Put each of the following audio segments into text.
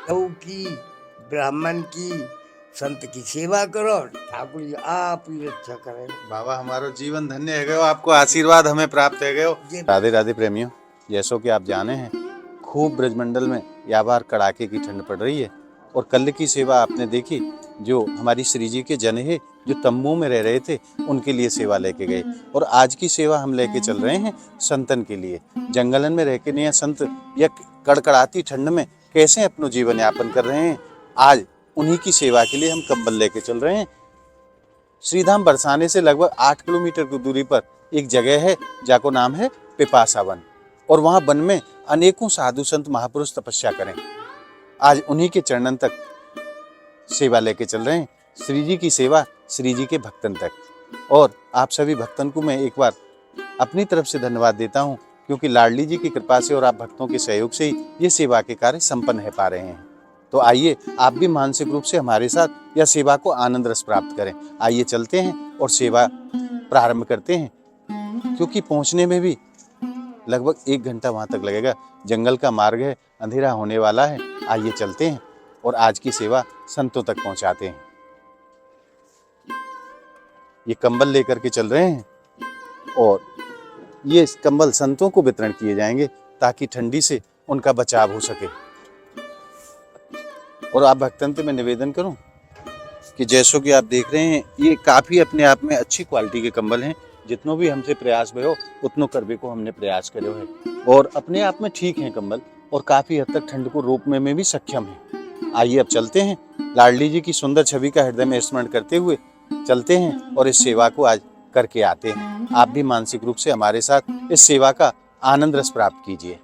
गौ की, ब्राह्मण की, संत की सेवा करो, ठाकुर जी आप ही रक्षा करें। बाबा हमारो जीवन धन्य है गयो, आपको आशीर्वाद हमें प्राप्त है गयो। राधे राधे प्रेमियों, जैसो कि आप जाने हैं खूब ब्रजमंडल में या बार कड़ाके की ठंड पड़ रही है और कल की सेवा आपने देखी, जो हमारी श्री जी के जन है जो तंबू में रह रहे थे उनके लिए सेवा लेके गए, और आज की सेवा हम लेके चल रहे हैं संतन के लिए। जंगलन में रह के नहीं संत या कड़कड़ाती ठंड में कैसे अपना जीवन यापन कर रहे हैं, आज उन्हीं की सेवा के लिए हम कंबल लेके चल रहे हैं। श्रीधाम बरसाने से लगभग 8 किलोमीटर की दूरी पर एक जगह है जाको नाम है पिपासा वन, और वहां वन में अनेकों साधु संत महापुरुष तपस्या करें। आज उन्हीं के चरणन तक सेवा लेके चल रहे हैं, श्री जी की सेवा श्री जी के भक्तन तक। और आप सभी भक्तन को मैं एक बार अपनी तरफ से धन्यवाद देता हूं, क्योंकि लाडली जी की कृपा से और आप भक्तों के सहयोग से ही ये सेवा के कार्य संपन्न हो पा रहे हैं। तो आइए आप भी मानसिक रूप से हमारे साथ यह सेवा को आनंद रस प्राप्त करें। आइए चलते हैं और सेवा प्रारंभ करते हैं, क्योंकि पहुंचने में भी लगभग 1 घंटा वहां तक लगेगा। जंगल का मार्ग है, अंधेरा होने वाला है। आइए चलते हैं और आज की सेवा संतों तक पहुंचाते हैं। ये कंबल लेकर के चल रहे हैं और ये कंबल संतों को वितरण किए जाएंगे ताकि ठंडी से उनका बचाव हो सके। और आप भक्तन से मैं निवेदन करूं कि जैसो कि आप देख रहे हैं ये काफ़ी अपने आप में अच्छी क्वालिटी के कंबल हैं। जितनों भी हमसे प्रयास भयो उतनों करने को हमने प्रयास करो है, और अपने आप में ठीक है कंबल, और काफ़ी हद तक ठंड को रोकने में भी सक्षम है। आइए अब चलते हैं, लाडली जी की सुंदर छवि का हृदय में स्मरण करते हुए चलते हैं और इस सेवा को आज करके आते हैं। आप भी मानसिक रूप से हमारे साथ इस सेवा का आनंद रस प्राप्त कीजिए।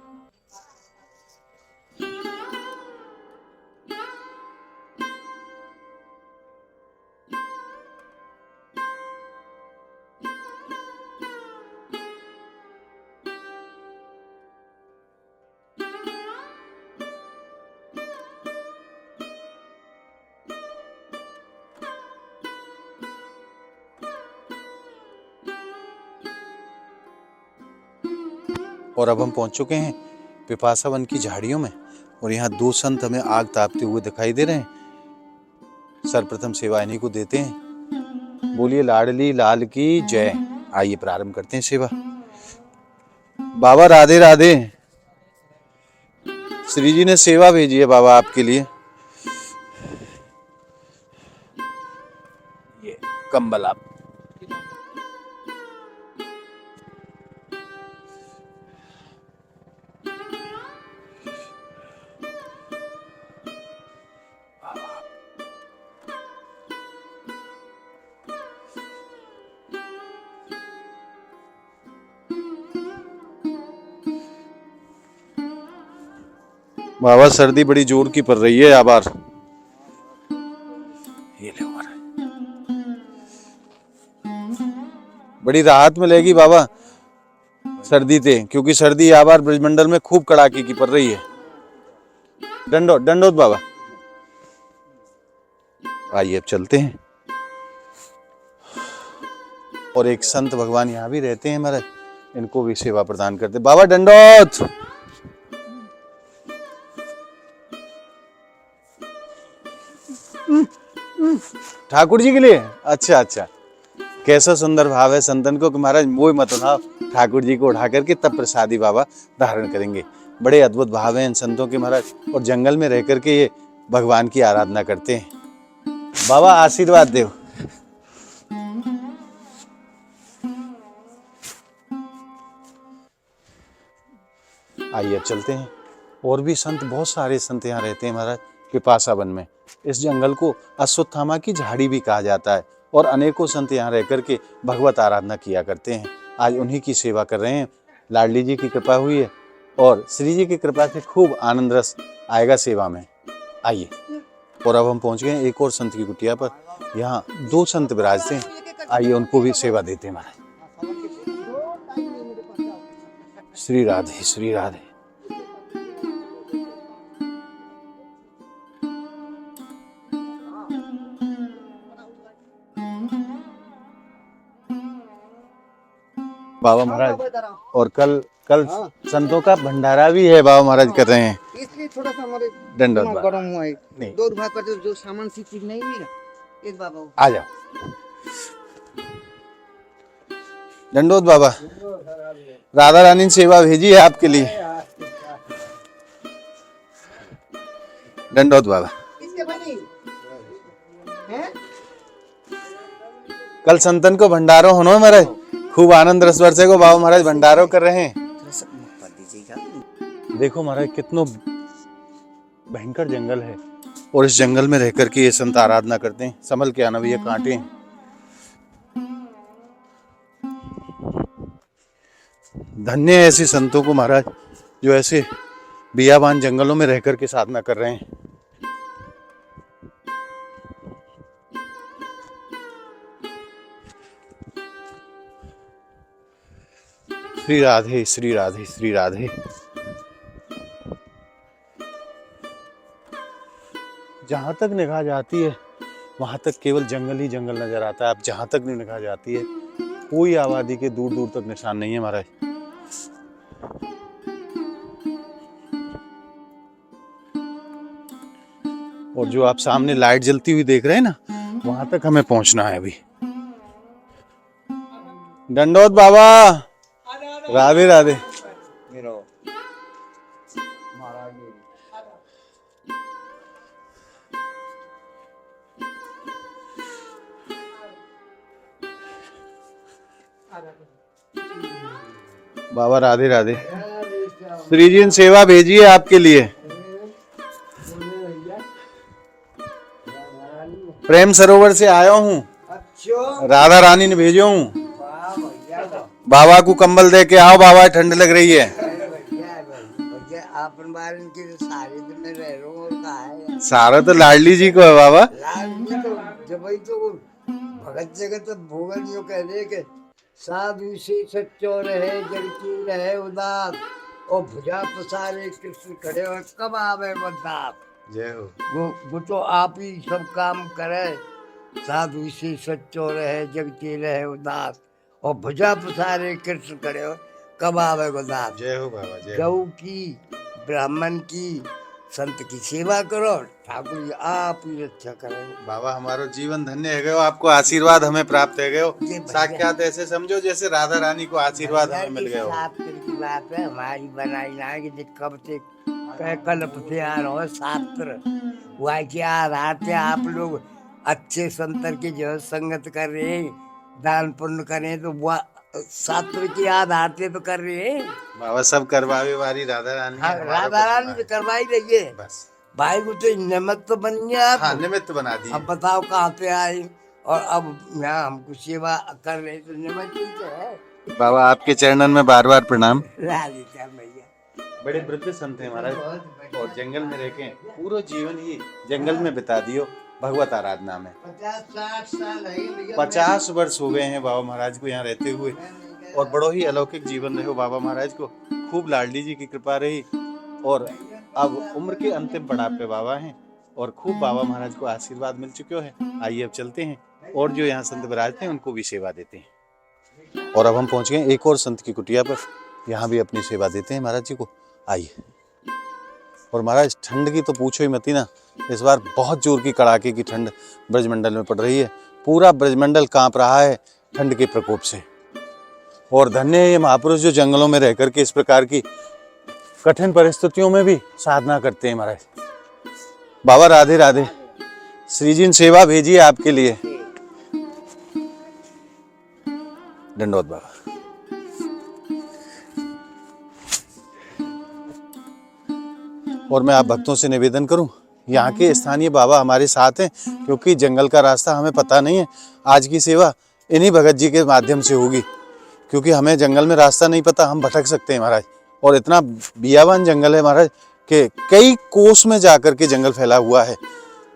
और अब हम पहुंच चुके हैं पिपासा वन की झाड़ियों में, और यहाँ 2 संत हमें आग तापते हुए दिखाई दे रहे हैं। सर्वप्रथम सेवा इन्हीं को देते हैं। बोलिए लाडली लाल की जय। आइए प्रारंभ करते हैं सेवा। बाबा राधे राधे। श्री जी ने सेवा भेजी है बाबा आपके लिए। ये कंबल आप बाबा सर्दी बड़ी जोर की पड़ रही है आबार। ये ले बड़ी राहत मिलेगी बाबा सर्दी थे, क्योंकि सर्दी आबार ब्रजमंडल में खूब कड़ाके की पड़ रही है। दंडोत दंडोत बाबा। आइए अब चलते हैं। और एक संत भगवान यहाँ भी रहते हैं महाराज, इनको भी सेवा प्रदान करते। बाबा दंडोत। ठाकुर जी के लिए। अच्छा अच्छा, कैसा सुंदर भाव है संतन को कि महाराज मोह मत उठाओ, ठाकुर जी को उठा करके तब प्रसादी बाबा धारण करेंगे। बड़े अद्भुत भाव हैं इन संतों के महाराज, और जंगल में रह करके ये भगवान की आराधना करते हैं। बाबा आशीर्वाद दो। आइए अब चलते हैं। और भी संत, बहुत सारे संत यहाँ रहते हैं महाराज पिपासा वन में। इस जंगल को अश्वत्थामा की झाड़ी भी कहा जाता है, और अनेकों संत यहाँ रह करके भगवत आराधना किया करते हैं। आज उन्हीं की सेवा कर रहे हैं। लाडली जी की कृपा हुई है और श्री जी की कृपा से खूब आनंद रस आएगा सेवा में। आइए। और अब हम पहुँच गए एक और संत की कुटिया पर। यहाँ 2 संत विराजते हैं। आइए उनको भी सेवा देते हैं महाराज। श्री राधे श्री राधे। बाबा महाराज, और कल संतों का भंडारा भी है बाबा महाराज कर रहे हैं। देखिए थोड़ा सा हमारे दंडोत दिमाग बाबा। गरम हुआ है। नहीं। 2 रुपए का जो सामान सी चीज नहीं मिला एक बाबा आ जाओ। दंडोत बाबा, राधा रानी ने सेवा भेजी है आपके लिए। दंडोत बाबा। किसके बनी हैं? कल संतन को भंडारो होनो महाराज, खूब आनंद रस वर्षे को बाबा महाराज भंडारो कर रहे हैं। थोड़ा सा मुख पर दीजिएगा। देखो महाराज कितना भयंकर जंगल है और इस जंगल में रहकर के ये संत आराधना करते हैं। संभल के आना भैया, कांटे हैं। धन्य है ऐसे संतों को महाराज जो ऐसे बियाबान जंगलों में रहकर के साधना कर रहे हैं। श्री राधे श्री राधे श्री राधे। जहां तक निगाह जाती है वहां तक केवल जंगल ही जंगल नजर आता है। अब जहां तक निगाह जाती है कोई आबादी के दूर दूर तक निशान नहीं है महाराज। और जो आप सामने लाइट जलती हुई देख रहे हैं ना, वहां तक हमें पहुंचना है अभी। दंडोत बाबा, राधे राधे। बाबा राधे राधे। श्री जी ने सेवा भेजी है आपके लिए। प्रेम सरोवर से आया हूँ, अच्छा राधा रानी ने भेजो हूँ। वाह भैया वाह। बाबा को कंबल दे के आओ, बाबा ठंड लग रही है। भैया आपन बार इनके सारे दिन में रह रहा हूँ और कहा है सारा तो लाडली जी को है बाबा। लाल तो जब ही तो भगत जगत भोगल जो कह रहे कि साधु से सच्चो रहे जड़की रहे उदास और भुजा पसारे कृष्ण खड़े और कब आवे बदात। जय हो। वो तो आप ही सब काम करे। साधु से सच्चो रहे जगती रहे उदास और भुजा पसारे कृष्ण खड़े हो कब आवे बदात। जय हो बाबा जय। गौ की ब्राह्मण की संत की सेवा करो, ठाकुर जी आप ही रक्षा करें। बाबा हमारो जीवन धन्य है गयो, आपको आशीर्वाद हमें प्राप्त है गयो। जी भैया। साक्षात ऐसे समझो जैसे राधा रानी को आशीर्वाद हमें मिल गयो। शास्त्र की बात है हमारी बनाई ना कि जो कब से कल्प से आ रहा हो शास्त्र वह के आधार से आप लोग अच्छे संतर की जो संगत कर रहे हैं, दान पुण्य करें तो वह शास्त्र के आधार से तो कर रहे हैं। बाबा सब करवावे वाली राधा रानी है, हाँ, हमारा राधा रानी कुछ तो करवाई रही है। बस। भाई को तो निमित्त तो बन गया आप। हाँ निमित्त बना दी। अब बताओ कहाँ पे आए और अब यहाँ हमको सेवा कर रहे तो निमित्त ही तो है। बाबा आपके चरणन में बार बार प्रणाम। राधे श्याम भैया। बड़े वृद्ध संत हैं महाराज और जंगल में रह के पूरा जीवन ही जंगल में बिता दियो भगवत आराधना में। 50-60 साल है भैया। 50 वर्ष हो गए हैं बाबा महाराज को यहाँ रहते हुए और बड़ो ही अलौकिक जीवन रहे बाबा महाराज को। खूब लाडली जी की कृपा रही और अब उम्र के अंतिम पड़ाव पे बाबा हैं और खूब बाबा महाराज को आशीर्वाद मिल चुके हैं। आइए अब चलते हैं और जो यहाँ संत विराजते हैं उनको भी सेवा देते हैं। और अब हम पहुँच गए एक और संत की कुटिया पर, यहाँ भी अपनी सेवा देते हैं महाराज जी को। आइए। और महाराज ठंड की तो पूछो ही मत ही ना, इस बार बहुत जोर की कड़ाके की ठंड ब्रजमंडल में पड़ रही है। पूरा ब्रजमंडल कांप रहा है ठंड के प्रकोप से। और धन्य है ये महापुरुष जो जंगलों में रह करके इस प्रकार की कठिन परिस्थितियों में भी साधना करते हैं महाराज। बाबा राधे राधे। श्री जी ने सेवा भेजी है आपके लिए। दंडोत बाबा। और मैं आप भक्तों से निवेदन करूं, यहाँ के स्थानीय बाबा हमारे साथ हैं क्योंकि जंगल का रास्ता हमें पता नहीं है। आज की सेवा इन्हीं भगत जी के माध्यम से होगी क्योंकि हमें जंगल में रास्ता नहीं पता, हम भटक सकते हैं महाराज। और इतना बियाबान जंगल है महाराज कि कई कोस में जाकर के जंगल फैला हुआ है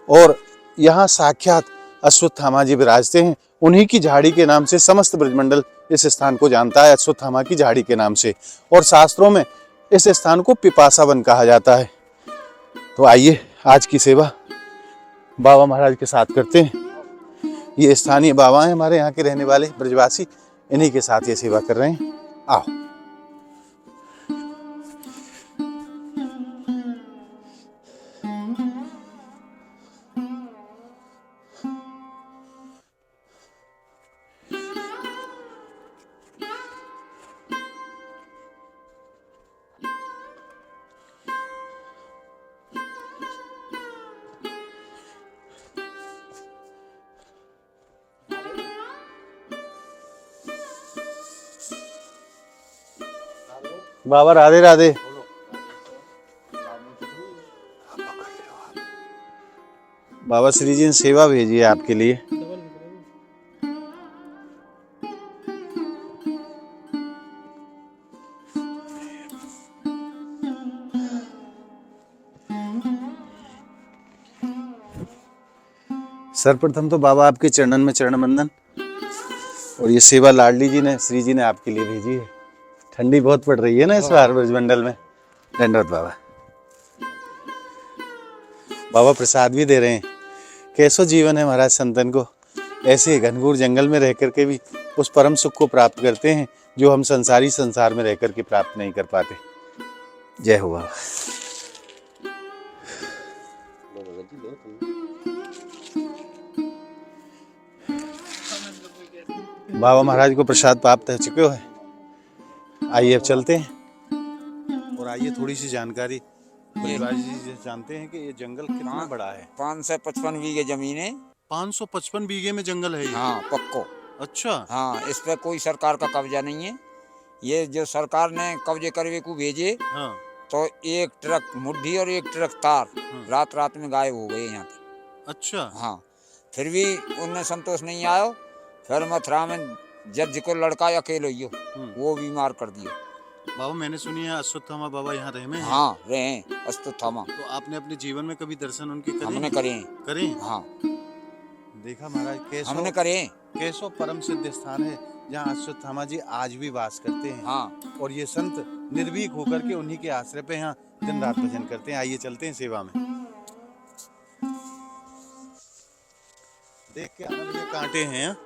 और यहाँ साक्षात अश्वत्थामा जी विराजते हैं। उन्हीं की झाड़ी के नाम से समस्त ब्रजमंडल इस स्थान को जानता है, अश्वत्थामा की झाड़ी के नाम से। और शास्त्रों में इस स्थान को पिपासा वन कहा जाता है। तो आइए आज की सेवा बाबा महाराज के साथ करते हैं। ये स्थानीय बाबा हैं हमारे यहाँ के रहने वाले ब्रजवासी, इन्हीं के साथ ये सेवा कर रहे हैं। आओ। बाबा राधे राधे। बाबा श्री जी ने सेवा भेजी है आपके लिए। सर्वप्रथम तो बाबा आपके चरणन में चरण बंदन। और ये सेवा लाडली जी ने श्री जी ने आपके लिए भेजी है। ठंडी बहुत पड़ रही है ना इस बार ब्रजमंडल में। दंडवत बाबा। बाबा प्रसाद भी दे रहे हैं। कैसो जीवन है महाराज संतन को, ऐसे घनघोर जंगल में रह करके भी उस परम सुख को प्राप्त करते हैं जो हम संसारी संसार में रह करके प्राप्त नहीं कर पाते। जय हो बाबा। बाबा महाराज को प्रसाद प्राप्त हो चुके हो। आइए अब चलते हैं और आइए थोड़ी सी जानकारी परिवार जी से जानते हैं कि ये जंगल कितना बड़ा है। 555 बीघे जमीन है। 555 बीघे में जंगल है ये? हाँ पक्को। अच्छा। हाँ, इस पे कोई सरकार का कब्जा नहीं है। ये जो सरकार ने कब्जे करवे को भेजे, हाँ। तो एक ट्रक मुड्ढी और एक ट्रक तार रात रात में गायब हो गए यहाँ के। अच्छा। हाँ, फिर भी उनने संतोष नहीं आयो। फिर मथुरा में जज को लड़का अकेले ही वो बीमार कर दिया। बाबा मैंने सुनी है अश्वत्थामा बाबा यहाँ रहे में। हाँ रहे हैं अश्वत्थामा। तो आपने अपने जीवन में कभी दर्शन उनके करे? हमने करे हैं। करे? हाँ देखा महाराज कैसो हमने करे हैं। कैसो परम सिद्ध स्थान है जहाँ अश्वत्थामा जी आज भी वास करते हैं। हाँ। और ये संत निर्भीक होकर के उन्हीं के आश्रय पे यहाँ दिन रात भजन करते हैं। आइए चलते हैं सेवा में। देख के आना, ये कांटे हैं।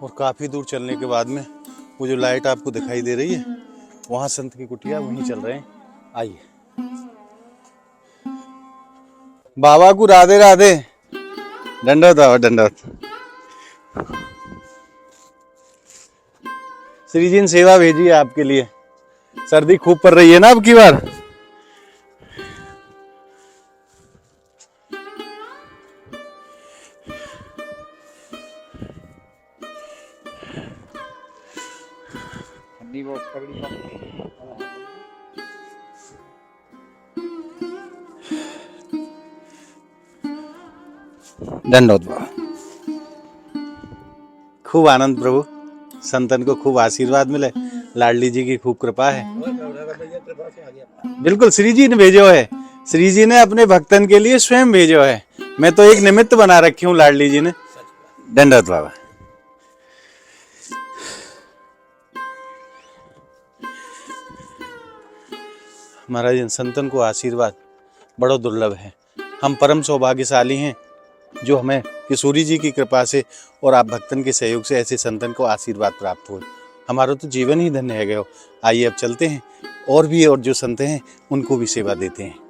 और काफी दूर चलने के बाद में वो जो लाइट आपको दिखाई दे रही है वहां संत की कुटिया, वहीं चल रहे हैं। आइए। बाबा को राधे राधे। दंडवत बाबा दंडवत। श्री जी ने सेवा भेजी है आपके लिए। सर्दी खूब पड़ रही है ना अब की बार। दंडवत बाबा। खूब आनंद प्रभु, संतन को खूब आशीर्वाद मिले। लाडली जी की खूब कृपा है। बिल्कुल श्री जी ने भेजो है। श्री जी ने अपने भक्तन के लिए स्वयं भेजो है। मैं तो एक निमित्त बना रखी हूँ लाडली जी ने। दंडवत बाबा। महाराज इन संतन को आशीर्वाद बड़ा दुर्लभ है। हम परम सौभाग्यशाली हैं जो हमें किशोरी जी की कृपा से और आप भक्तन के सहयोग से ऐसे संतन को आशीर्वाद प्राप्त हो। हमारा तो जीवन ही धन्य है गयो। आइए अब चलते हैं और भी और जो संत हैं उनको भी सेवा देते हैं।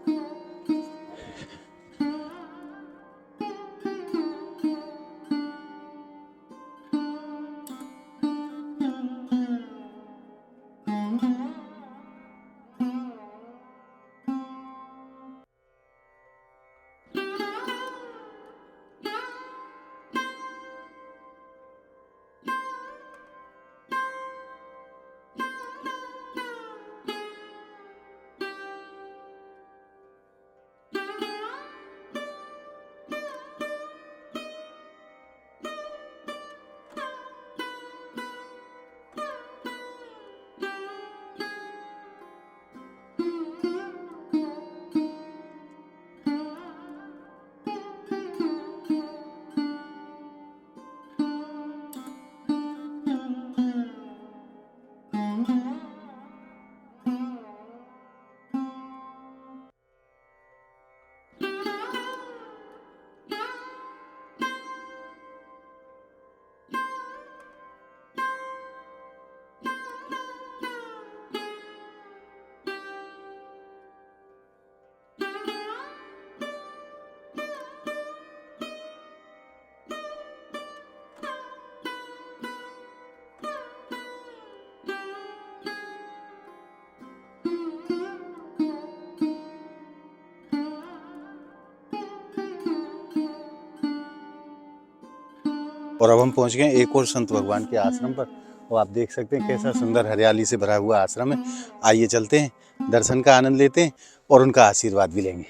और अब हम पहुंच गए एक और संत भगवान के आश्रम पर, और आप देख सकते हैं कैसा सुंदर हरियाली से भरा हुआ आश्रम है। आइए चलते हैं, दर्शन का आनंद लेते हैं और उनका आशीर्वाद भी लेंगे।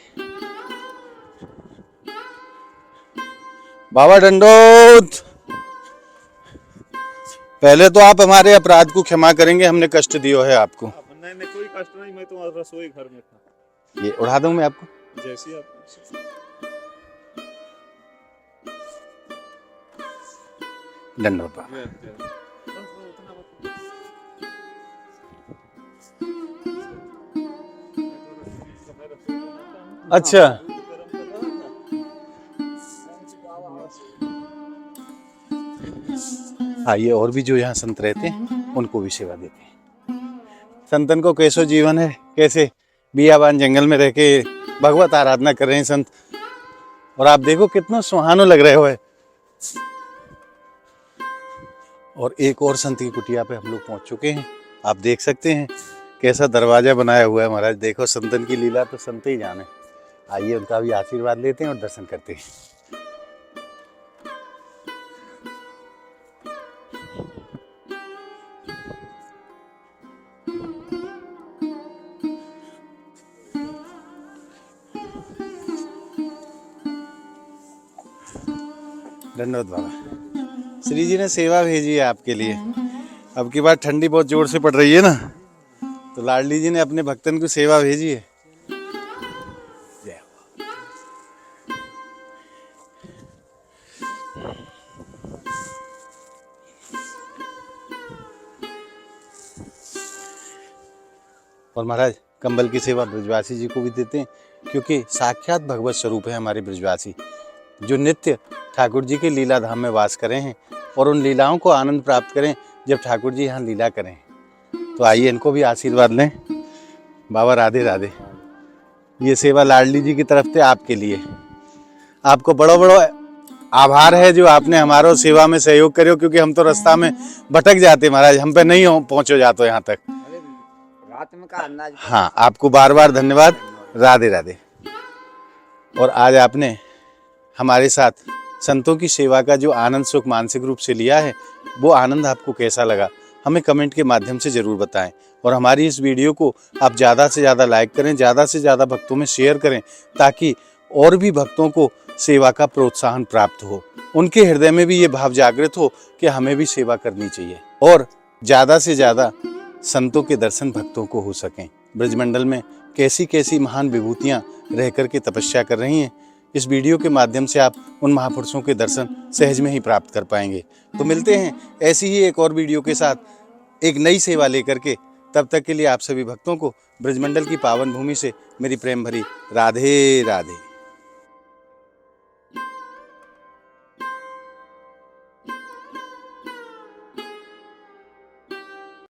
बाबा दंडोत। पहले तो आप हमारे अपराध को क्षमा करेंगे, हमने कष्ट दिया है आपको। नहीं कोई कष्ट नहीं, मैं तो रसोई घर में था। ये उड़ा दूं मैं आपको? जैसी आप। दंडोत बाबा। अच्छा, हाँ, ये और भी जो यहाँ संत रहते हैं उनको भी सेवा देते हैं। संतन को कैसो जीवन है, कैसे बियाबान जंगल में रह के भगवत आराधना कर रहे हैं संत, और आप देखो कितना सुहानो लग रहे हो है। और एक और संत की कुटिया पे हम लोग पहुंच चुके हैं। आप देख सकते हैं कैसा दरवाजा बनाया हुआ है महाराज। देखो संतन की लीला तो संत ही जाने। आइए उनका भी आशीर्वाद लेते हैं और दर्शन करते हैं। धन्यवाद बाबा। श्री जी ने सेवा भेजी है आपके लिए। अब की बार ठंडी बहुत जोर से पड़ रही है ना, तो लाडली जी ने अपने भक्तन को सेवा भेजी है। जय हो। और महाराज कंबल की सेवा ब्रजवासी जी को भी देते हैं, क्योंकि साक्षात भगवत स्वरूप है हमारे ब्रजवासी, जो नित्य ठाकुर जी के लीला धाम में वास करें हैं और उन लीलाओं को आनंद प्राप्त करें जब ठाकुर जी यहाँ लीला करें। तो आइए इनको भी आशीर्वाद लें। बाबा राधे राधे। ये सेवा लाडली जी की तरफ से आपके लिए। आपको बड़ो बड़ो आभार है जो आपने हमारो सेवा में सहयोग करो, क्योंकि हम तो रास्ता में भटक जाते महाराज, हम पे नहीं पहुँचो जाते यहाँ तक। रात में का अंदाज। हाँ, आपको बार बार धन्यवाद। राधे राधे। और आज आपने हमारे साथ संतों की सेवा का जो आनंद सुख मानसिक रूप से लिया है, वो आनंद आपको कैसा लगा हमें कमेंट के माध्यम से ज़रूर बताएं। और हमारी इस वीडियो को आप ज़्यादा से ज़्यादा लाइक करें, ज़्यादा से ज़्यादा भक्तों में शेयर करें, ताकि और भी भक्तों को सेवा का प्रोत्साहन प्राप्त हो, उनके हृदय में भी ये भाव जागृत हो कि हमें भी सेवा करनी चाहिए, और ज़्यादा से ज़्यादा संतों के दर्शन भक्तों को हो सकें। ब्रजमंडल में कैसी कैसी महान विभूतियाँ रह कर के तपस्या कर रही हैं, इस वीडियो के माध्यम से आप उन महापुरुषों के दर्शन सहज में ही प्राप्त कर पाएंगे। तो मिलते हैं ऐसी ही एक और वीडियो के साथ, एक नई सेवा लेकर के। तब तक के लिए आप सभी भक्तों को ब्रजमंडल की पावन भूमि से मेरी प्रेम भरी राधे राधे।